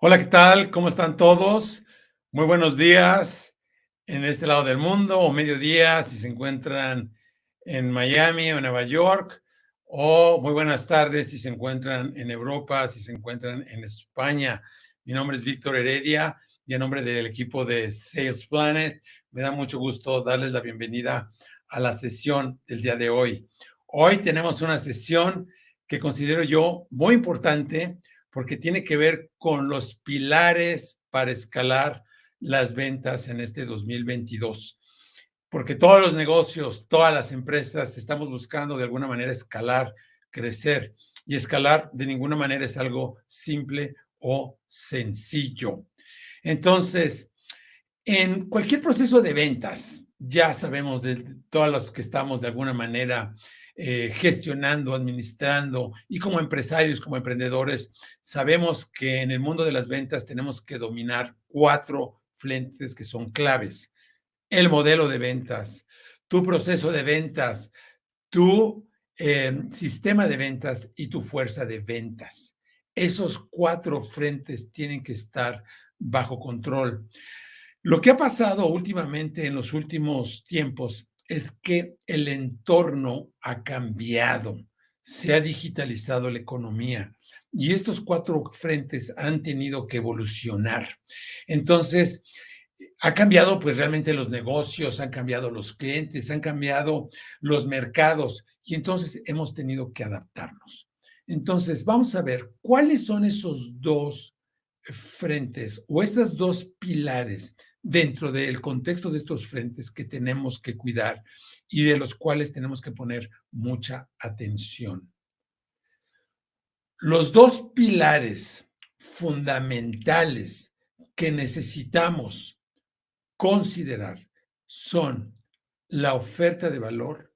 Hola, ¿qué tal? ¿Cómo están todos? Muy buenos días en este lado del mundo, o mediodía si se encuentran en Miami o Nueva York, o muy buenas tardes si se encuentran en Europa, si se encuentran en España. Mi nombre es Víctor Heredia y en nombre del equipo de Sales Planet me da mucho gusto darles la bienvenida a la sesión del día de hoy. Hoy tenemos una sesión que considero yo muy importante porque tiene que ver con los pilares para escalar las ventas en este 2022. Porque todos los negocios, todas las empresas estamos buscando de alguna manera escalar, crecer. Y escalar de ninguna manera es algo simple o sencillo. Entonces, en cualquier proceso de ventas, ya sabemos de todos los que estamos de alguna manera gestionando, administrando y como empresarios, como emprendedores, sabemos que en el mundo de las ventas tenemos que dominar 4 frentes que son claves. El modelo de ventas, tu proceso de ventas, tu sistema de ventas y tu fuerza de ventas. Esos 4 frentes tienen que estar bajo control. Lo que ha pasado últimamente en los últimos tiempos es que el entorno ha cambiado, se ha digitalizado la economía y estos 4 frentes han tenido que evolucionar. Entonces, ha cambiado pues realmente los negocios, han cambiado los clientes, han cambiado los mercados y entonces hemos tenido que adaptarnos. Entonces, vamos a ver cuáles son esos 2 frentes o esas 2 pilares dentro del contexto de estos frentes que tenemos que cuidar y de los cuales tenemos que poner mucha atención. Los 2 pilares fundamentales que necesitamos considerar son la oferta de valor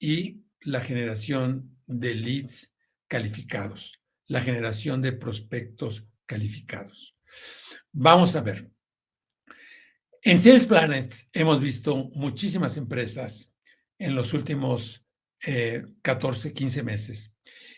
y la generación de leads calificados, la generación de prospectos calificados. Vamos a ver. En Sales Planet hemos visto muchísimas empresas en los últimos 14, 15 meses.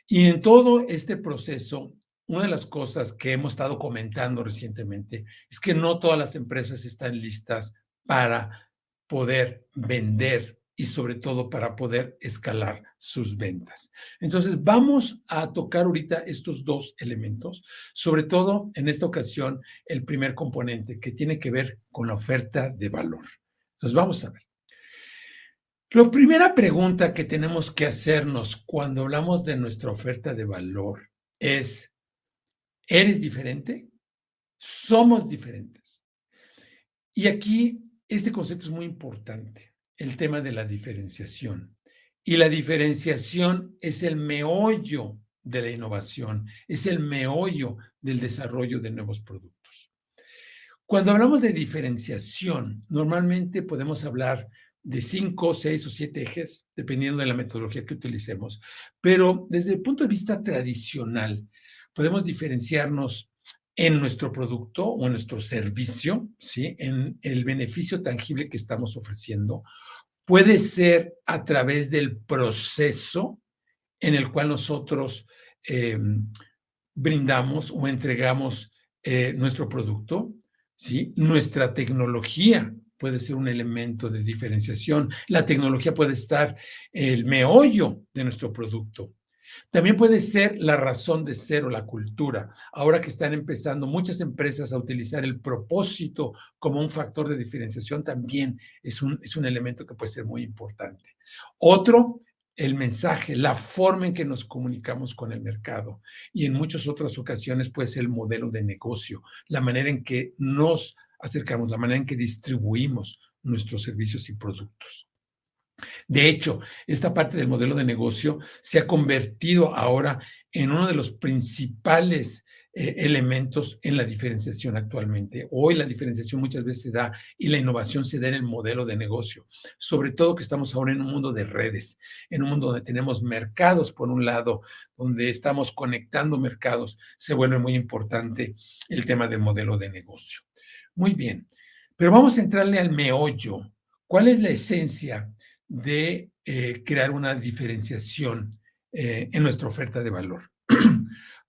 Y en todo este proceso, una de las cosas que hemos estado comentando recientemente es que no todas las empresas están listas para poder vender y sobre todo para poder escalar sus ventas. Entonces, vamos a tocar ahorita estos 2 elementos, sobre todo en esta ocasión el primer componente que tiene que ver con la oferta de valor. Entonces, vamos a ver. La primera pregunta que tenemos que hacernos cuando hablamos de nuestra oferta de valor es, ¿eres diferente? ¿Somos diferentes? Y aquí este concepto es muy importante, el tema de la diferenciación. Y la diferenciación es el meollo de la innovación, es el meollo del desarrollo de nuevos productos. Cuando hablamos de diferenciación, normalmente podemos hablar de 5, 6 o 7 ejes, dependiendo de la metodología que utilicemos, pero desde el punto de vista tradicional, podemos diferenciarnos en nuestro producto o en nuestro servicio, ¿sí? En el beneficio tangible que estamos ofreciendo. Puede ser a través del proceso en el cual nosotros eh, brindamos o entregamos nuestro producto, ¿sí? Nuestra tecnología puede ser un elemento de diferenciación. La tecnología puede estar el meollo de nuestro producto. También puede ser la razón de ser o la cultura. Ahora que están empezando muchas empresas a utilizar el propósito como un factor de diferenciación, también es un elemento que puede ser muy importante. Otro, el mensaje, la forma en que nos comunicamos con el mercado. Y en muchas otras ocasiones puede ser el modelo de negocio, la manera en que nos acercamos, la manera en que distribuimos nuestros servicios y productos. De hecho, esta parte del modelo de negocio se ha convertido ahora en uno de los principales elementos en la diferenciación actualmente. Hoy la diferenciación muchas veces se da y la innovación se da en el modelo de negocio, sobre todo que estamos ahora en un mundo de redes, en un mundo donde tenemos mercados por un lado, donde estamos conectando mercados, se vuelve muy importante el tema del modelo de negocio. Muy bien, pero vamos a entrarle al meollo. ¿Cuál es la esencia de crear una diferenciación en nuestra oferta de valor?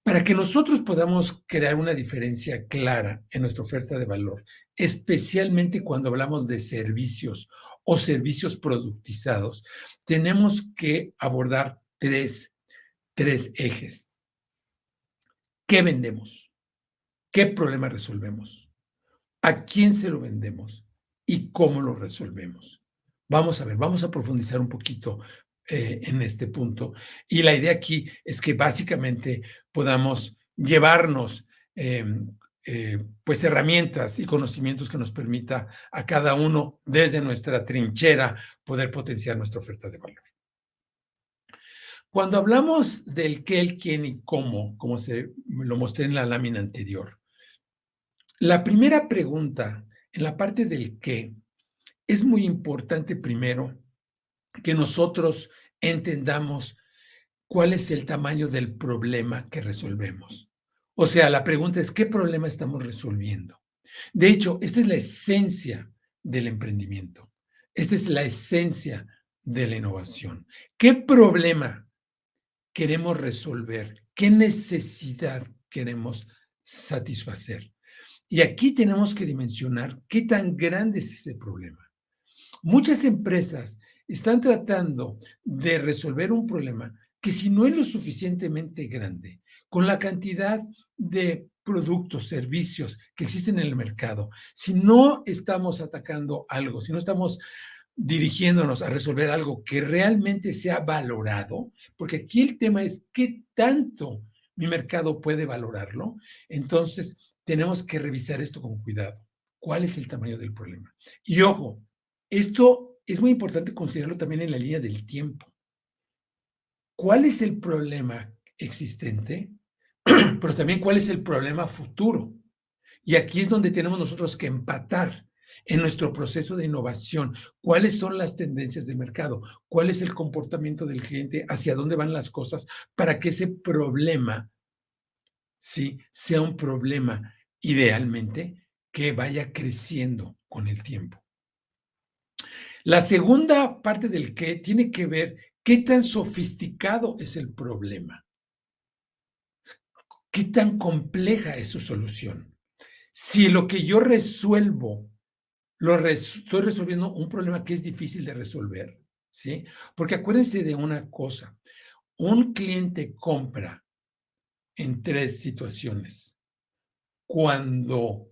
Para que nosotros podamos crear una diferencia clara en nuestra oferta de valor, especialmente cuando hablamos de servicios o servicios productizados, tenemos que abordar tres ejes. ¿Qué vendemos? ¿Qué problema resolvemos? ¿A quién se lo vendemos? ¿Y cómo lo resolvemos? Vamos a ver, vamos a profundizar un poquito en este punto. Y la idea aquí es que básicamente podamos llevarnos pues herramientas y conocimientos que nos permita a cada uno desde nuestra trinchera poder potenciar nuestra oferta de valor. Cuando hablamos del qué, el quién y cómo, como se lo mostré en la lámina anterior, la primera pregunta en la parte del qué es muy importante primero que nosotros entendamos cuál es el tamaño del problema que resolvemos. O sea, la pregunta es, ¿qué problema estamos resolviendo? De hecho, esta es la esencia del emprendimiento. Esta es la esencia de la innovación. ¿Qué problema queremos resolver? ¿Qué necesidad queremos satisfacer? Y aquí tenemos que dimensionar qué tan grande es ese problema. Muchas empresas están tratando de resolver un problema que si no es lo suficientemente grande, con la cantidad de productos, servicios que existen en el mercado, si no estamos atacando algo, si no estamos dirigiéndonos a resolver algo que realmente sea valorado, porque aquí el tema es qué tanto mi mercado puede valorarlo, entonces tenemos que revisar esto con cuidado. ¿Cuál es el tamaño del problema? Y ojo, esto es muy importante considerarlo también en la línea del tiempo. ¿Cuál es el problema existente? Pero también cuál es el problema futuro. Y aquí es donde tenemos nosotros que empatar en nuestro proceso de innovación. ¿Cuáles son las tendencias del mercado? ¿Cuál es el comportamiento del cliente? ¿Hacia dónde van las cosas? Para que ese problema, sí, sea un problema idealmente que vaya creciendo con el tiempo. La segunda parte del qué tiene que ver qué tan sofisticado es el problema, qué tan compleja es su solución. Si lo que yo resuelvo, estoy resolviendo un problema que es difícil de resolver, ¿sí? Porque acuérdense de una cosa, un cliente compra en tres situaciones. Cuando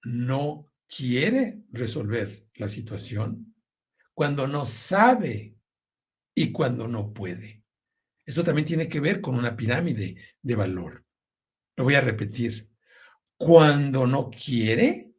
no quiere resolver la situación, cuando no sabe y cuando no puede. Esto también tiene que ver con una pirámide de valor. Lo voy a repetir. Cuando no quiere,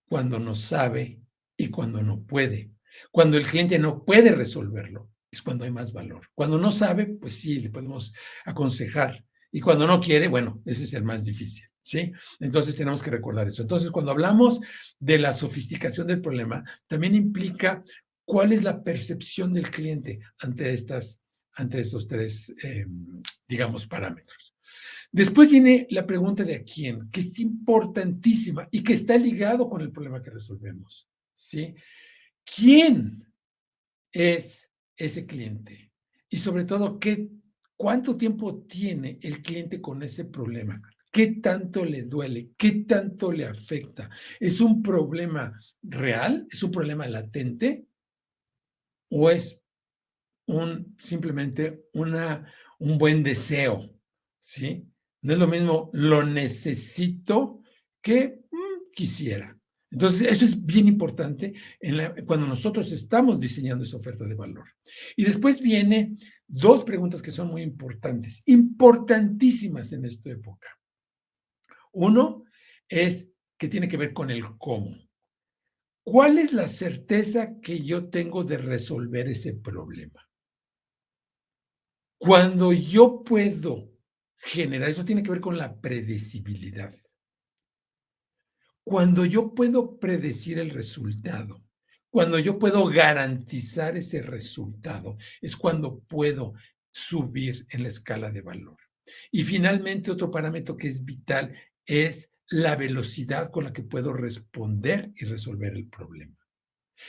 cuando no sabe y cuando no puede. Cuando el cliente no puede resolverlo, es cuando hay más valor. Cuando no sabe, pues sí, le podemos aconsejar. Y cuando no quiere, bueno, ese es el más difícil, ¿sí? Entonces tenemos que recordar eso. Entonces, cuando hablamos de la sofisticación del problema, también implica cuál es la percepción del cliente ante estos tres, digamos, parámetros. Después viene la pregunta de a quién, que es importantísima y que está ligado con el problema que resolvemos, ¿sí? ¿Quién es ese cliente? Y sobre todo, ¿cuánto tiempo tiene el cliente con ese problema? ¿Qué tanto le duele? ¿Qué tanto le afecta? ¿Es un problema real? ¿Es un problema latente? ¿O es simplemente un buen deseo, ¿sí? No es lo mismo lo necesito que quisiera. Entonces, eso es bien importante cuando nosotros estamos diseñando esa oferta de valor. Y después viene dos preguntas que son muy importantes, importantísimas en esta época. Uno es que tiene que ver con el cómo. ¿Cuál es la certeza que yo tengo de resolver ese problema? Cuando yo puedo generar, eso tiene que ver con la predecibilidad. Cuando yo puedo predecir el resultado, cuando yo puedo garantizar ese resultado, es cuando puedo subir en la escala de valor. Y finalmente, otro parámetro que es vital es la velocidad con la que puedo responder y resolver el problema.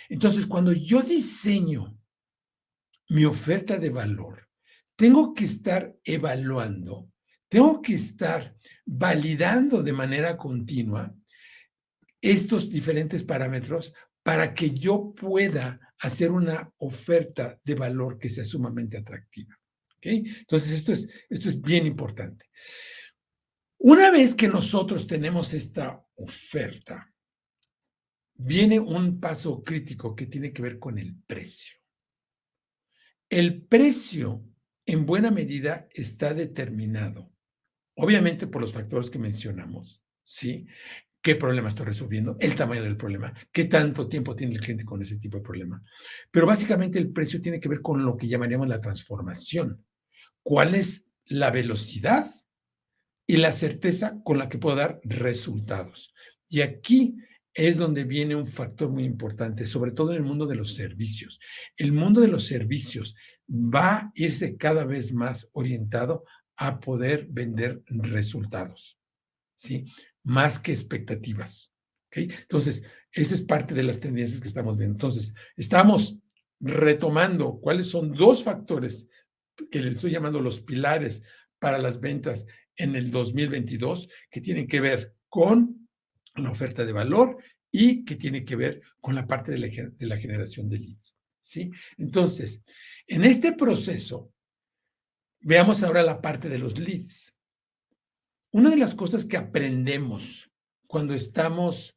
Entonces, cuando yo diseño mi oferta de valor, tengo que estar evaluando Tengo que estar validando de manera continua estos diferentes parámetros para que yo pueda hacer una oferta de valor que sea sumamente atractiva. ¿Okay? Entonces, esto es bien importante. Una vez que nosotros tenemos esta oferta, viene un paso crítico que tiene que ver con el precio. El precio, en buena medida, está determinado, obviamente, por los factores que mencionamos, ¿sí? ¿Qué problema estoy resolviendo? El tamaño del problema. ¿Qué tanto tiempo tiene el cliente con ese tipo de problema? Pero básicamente el precio tiene que ver con lo que llamaríamos la transformación. ¿Cuál es la velocidad y la certeza con la que puedo dar resultados? Y aquí es donde viene un factor muy importante, sobre todo en el mundo de los servicios. El mundo de los servicios va a irse cada vez más orientado a poder vender resultados, ¿sí? Más que expectativas, ¿ok? Entonces, esa es parte de las tendencias que estamos viendo. Entonces, estamos retomando cuáles son dos factores que les estoy llamando los pilares para las ventas en el 2022, que tienen que ver con la oferta de valor y que tiene que ver con la parte de la generación de leads, ¿sí? Entonces, en este proceso, veamos ahora la parte de los leads. Una de las cosas que aprendemos cuando estamos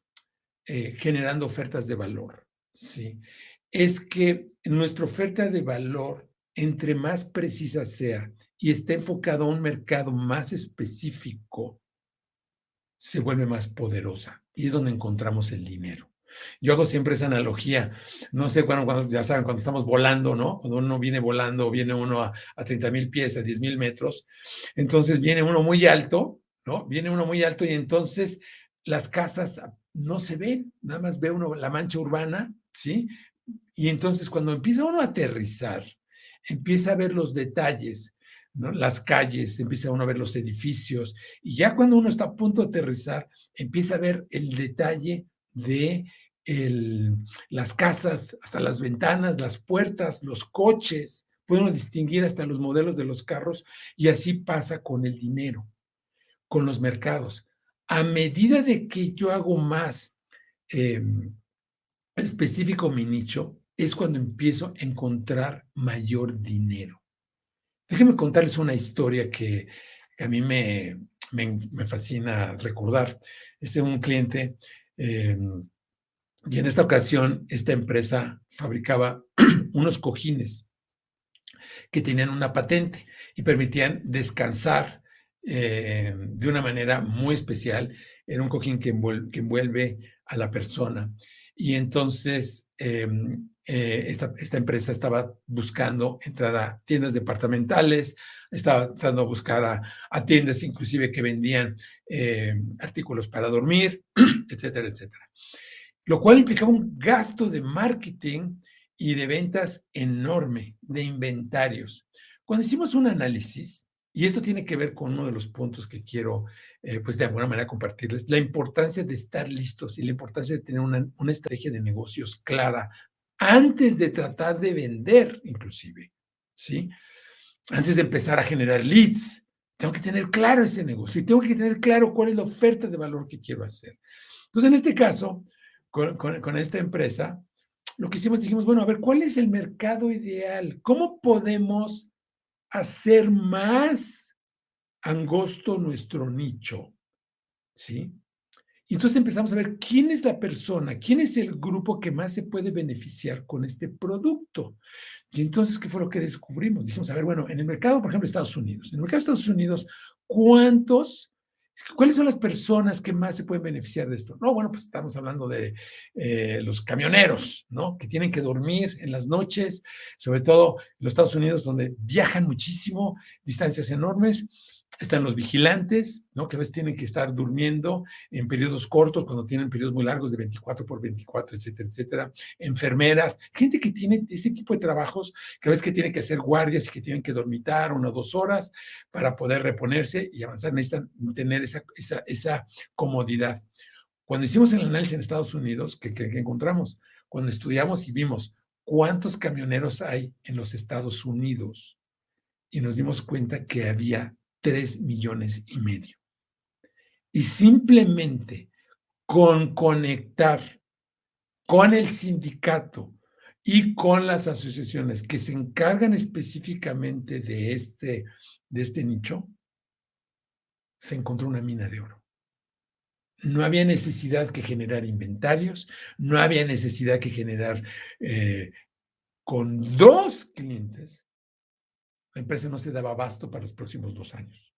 generando ofertas de valor, ¿sí? Es que nuestra oferta de valor, entre más precisa sea y esté enfocado a un mercado más específico, se vuelve más poderosa y es donde encontramos el dinero. Yo hago siempre esa analogía, no sé, cuando ya saben, cuando estamos volando, ¿no? Cuando uno viene volando, viene uno a 30,000 pies, a 10,000 metros, entonces viene uno muy alto, ¿no? Viene uno muy alto y entonces las casas no se ven, nada más ve uno la mancha urbana, ¿sí? Y entonces cuando empieza uno a aterrizar, empieza a ver los detalles, ¿no? Las calles, empieza uno a ver los edificios, y ya cuando uno está a punto de aterrizar, empieza a ver el detalle de las casas, hasta las ventanas, las puertas, los coches, puede uno distinguir hasta los modelos de los carros, y así pasa con el dinero, con los mercados. A medida de que yo hago más eh, específico mi nicho, es cuando empiezo a encontrar mayor dinero. Déjenme contarles una historia que a mí me fascina recordar. Es un cliente, y en esta ocasión esta empresa fabricaba unos cojines que tenían una patente y permitían descansar de una manera muy especial. Era un cojín que envuelve a la persona. Y entonces esta empresa estaba buscando entrar a tiendas departamentales, estaba tratando de buscar a tiendas inclusive que vendían artículos para dormir, etcétera, etcétera. Lo cual implicaba un gasto de marketing y de ventas enorme, de inventarios. Cuando hicimos un análisis, y esto tiene que ver con uno de los puntos que quiero, pues de alguna manera compartirles, la importancia de estar listos y la importancia de tener una estrategia de negocios clara antes de tratar de vender, inclusive, ¿sí? Antes de empezar a generar leads, tengo que tener claro ese negocio y tengo que tener claro cuál es la oferta de valor que quiero hacer. Entonces, en este caso, con esta empresa, lo que hicimos, dijimos, bueno, a ver, ¿cuál es el mercado ideal? ¿Cómo podemos hacer más angosto nuestro nicho? ¿Sí? Y entonces empezamos a ver quién es la persona, quién es el grupo que más se puede beneficiar con este producto. Y entonces, ¿qué fue lo que descubrimos? Dijimos, a ver, bueno, en el mercado, por ejemplo, Estados Unidos, en el mercado de Estados Unidos, ¿cuáles son las personas que más se pueden beneficiar de esto? No, bueno, pues estamos hablando de los camioneros, ¿no? Que tienen que dormir en las noches, sobre todo en los Estados Unidos, donde viajan muchísimo, distancias enormes. Están los vigilantes, ¿no? Que a veces tienen que estar durmiendo en periodos cortos, cuando tienen periodos muy largos de 24 por 24, etcétera, etcétera. Enfermeras, gente que tiene ese tipo de trabajos, que a veces que tienen que hacer guardias y que tienen que dormitar 1 o 2 horas para poder reponerse y avanzar, necesitan tener esa comodidad. Cuando hicimos el análisis en Estados Unidos, ¿qué encontramos? Cuando estudiamos y vimos cuántos camioneros hay en los Estados Unidos y nos dimos cuenta que había 3,5 millones. Y simplemente con conectar con el sindicato y con las asociaciones que se encargan específicamente de este nicho, se encontró una mina de oro. No había necesidad que generar inventarios, no había necesidad que generar con 2 clientes, la empresa no se daba abasto para los próximos 2 años.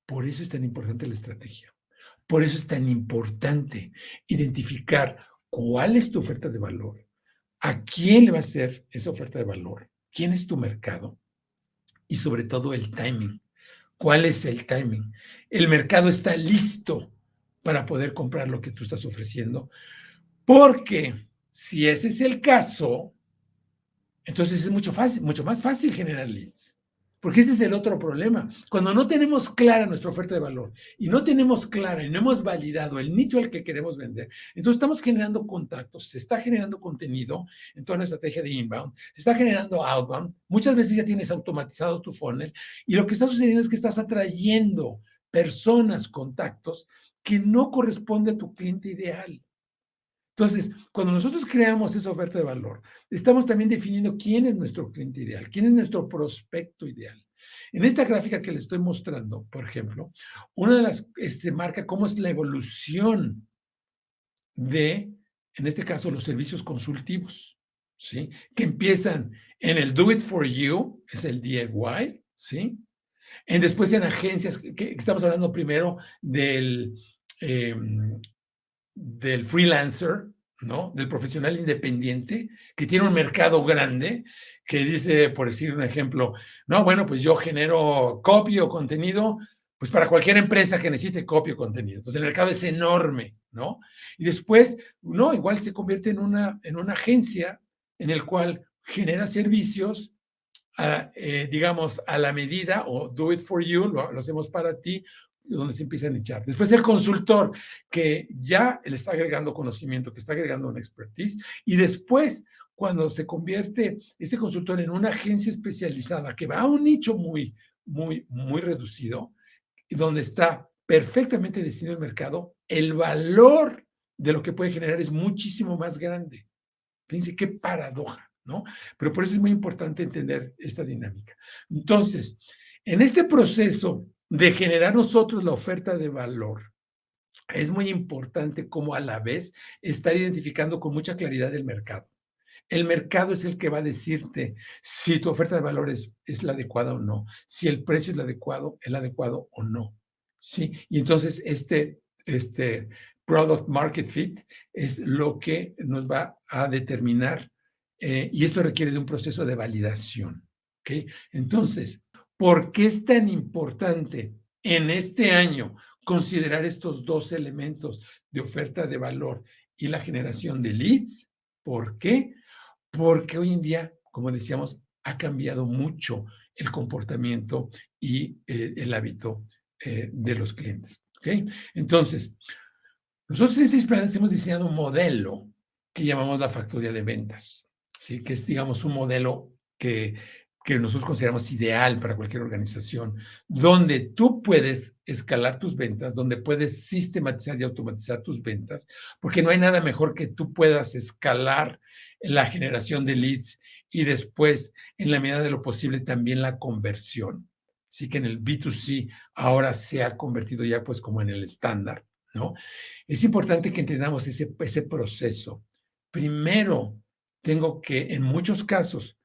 Por eso es tan importante la estrategia. Por eso es tan importante identificar cuál es tu oferta de valor, a quién le va a hacer esa oferta de valor, quién es tu mercado y sobre todo el timing. ¿Cuál es el timing? El mercado está listo para poder comprar lo que tú estás ofreciendo, porque si ese es el caso, entonces es mucho más fácil generar leads. Porque ese es el otro problema. Cuando no tenemos clara nuestra oferta de valor y no tenemos clara y no hemos validado el nicho al que queremos vender, entonces estamos generando contactos, se está generando contenido en toda nuestra estrategia de inbound, se está generando outbound, muchas veces ya tienes automatizado tu funnel y lo que está sucediendo es que estás atrayendo personas, contactos que no corresponden a tu cliente ideal. Entonces, cuando nosotros creamos esa oferta de valor, estamos también definiendo quién es nuestro cliente ideal, quién es nuestro prospecto ideal. En esta gráfica que les estoy mostrando, por ejemplo, una de las marca cómo es la evolución de, en este caso, los servicios consultivos, ¿sí? Que empiezan en el Do It For You, es el DIY, ¿sí? Después en agencias, que estamos hablando primero eh, del freelancer, ¿no? Del profesional independiente, que tiene un mercado grande, que dice, por decir un ejemplo, no, bueno, pues yo genero copy o contenido, pues para cualquier empresa que necesite copy o contenido. Entonces el mercado es enorme, ¿no? Y después, no, igual se convierte en una agencia en el cual genera servicios, digamos, a la medida, o do it for you, lo hacemos para ti, donde se empiezan a echar. Después el consultor, que ya le está agregando conocimiento, que está agregando una expertise, y después, cuando se convierte ese consultor en una agencia especializada que va a un nicho muy, muy, muy reducido, donde está perfectamente destinado el mercado, el valor de lo que puede generar es muchísimo más grande. Fíjense qué paradoja, ¿no? Pero por eso es muy importante entender esta dinámica. Entonces, en este proceso de generar nosotros la oferta de valor, es muy importante como a la vez estar identificando con mucha claridad el mercado. El mercado es el que va a decirte si tu oferta de valor es la adecuada o no, si el precio es el adecuado o no. ¿Sí? Y entonces este product market fit es lo que nos va a determinar y esto requiere de un proceso de validación. ¿Okay? Entonces, ¿por qué es tan importante en este año considerar estos dos elementos de oferta de valor y la generación de leads? ¿Por qué? Porque hoy en día, como decíamos, ha cambiado mucho el comportamiento y el hábito de los clientes. ¿Okay? Entonces, nosotros en 6 Planet hemos diseñado un modelo que llamamos la factoría de ventas, ¿sí? Que es, digamos, un modelo que nosotros consideramos ideal para cualquier organización, donde tú puedes escalar tus ventas, donde puedes sistematizar y automatizar tus ventas, porque no hay nada mejor que tú puedas escalar la generación de leads y después, en la medida de lo posible, también la conversión. Así que en el B2C ahora se ha convertido ya pues como en el estándar, ¿no? Es importante que entendamos ese proceso. Primero, tengo que en muchos casos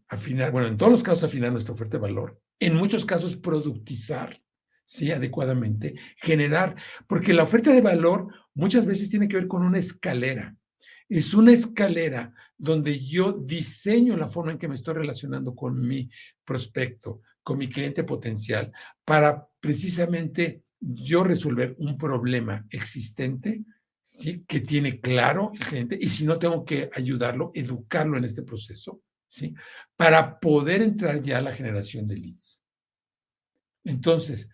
afinar, bueno, en todos los casos afinar nuestra oferta de valor, en muchos casos productizar, ¿sí? Adecuadamente, generar, porque la oferta de valor muchas veces tiene que ver con una escalera. Es una escalera donde yo diseño la forma en que me estoy relacionando con mi prospecto, con mi cliente potencial, para precisamente yo resolver un problema existente, ¿sí? Que tiene claro el cliente, y si no tengo que ayudarlo, educarlo en este proceso, ¿sí? Para poder entrar ya a la generación de leads. Entonces,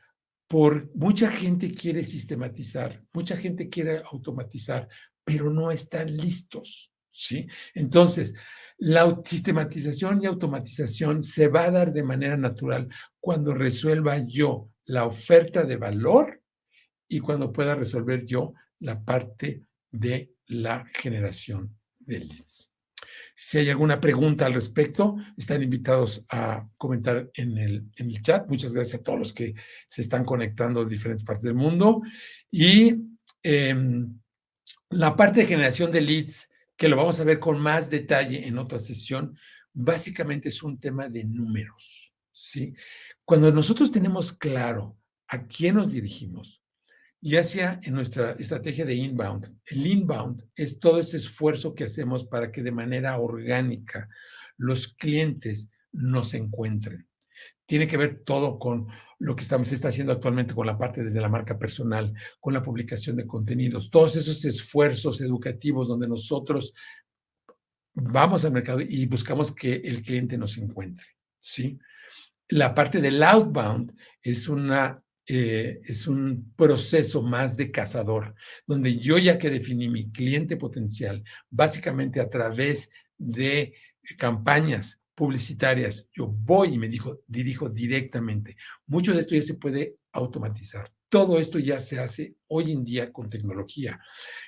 mucha gente quiere sistematizar, mucha gente quiere automatizar, pero no están listos, ¿sí? Entonces, la sistematización y automatización se va a dar de manera natural cuando resuelva yo la oferta de valor y cuando pueda resolver yo la parte de la generación de leads. Si hay alguna pregunta al respecto, están invitados a comentar en el chat. Muchas gracias a todos los que se están conectando de diferentes partes del mundo. Y eh, la parte de generación de leads, que lo vamos a ver con más detalle en otra sesión, básicamente es un tema de números, ¿sí? Cuando nosotros tenemos claro a quién nos dirigimos, ya sea en nuestra estrategia de inbound. El inbound es todo ese esfuerzo que hacemos para que de manera orgánica los clientes nos encuentren. Tiene que ver todo con lo que se está haciendo actualmente con la parte desde la marca personal, con la publicación de contenidos, todos esos esfuerzos educativos donde nosotros vamos al mercado y buscamos que el cliente nos encuentre, ¿sí? La parte del outbound es un proceso más de cazador, donde yo ya que definí mi cliente potencial, básicamente a través de campañas publicitarias, yo voy y dirijo directamente. Mucho de esto ya se puede automatizar. Todo esto ya se hace hoy en día con tecnología.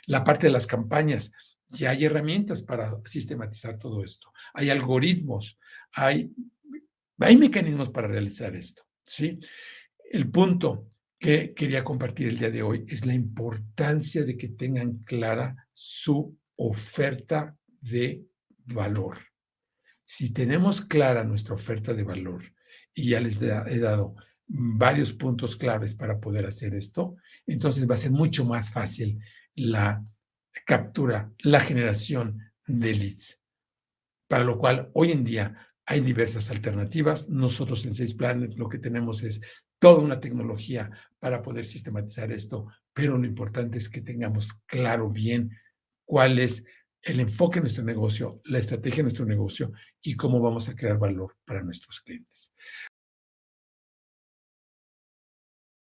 La parte de las campañas, ya hay herramientas para sistematizar todo esto. Hay algoritmos, hay mecanismos para realizar esto, ¿sí? El punto que quería compartir el día de hoy es la importancia de que tengan clara su oferta de valor. Si tenemos clara nuestra oferta de valor y ya les he dado varios puntos claves para poder hacer esto, entonces va a ser mucho más fácil la captura, la generación de leads, para lo cual hoy en día hay diversas alternativas. Nosotros en Sales Planet lo que tenemos es toda una tecnología para poder sistematizar esto, pero lo importante es que tengamos claro bien cuál es el enfoque de nuestro negocio, la estrategia de nuestro negocio y cómo vamos a crear valor para nuestros clientes.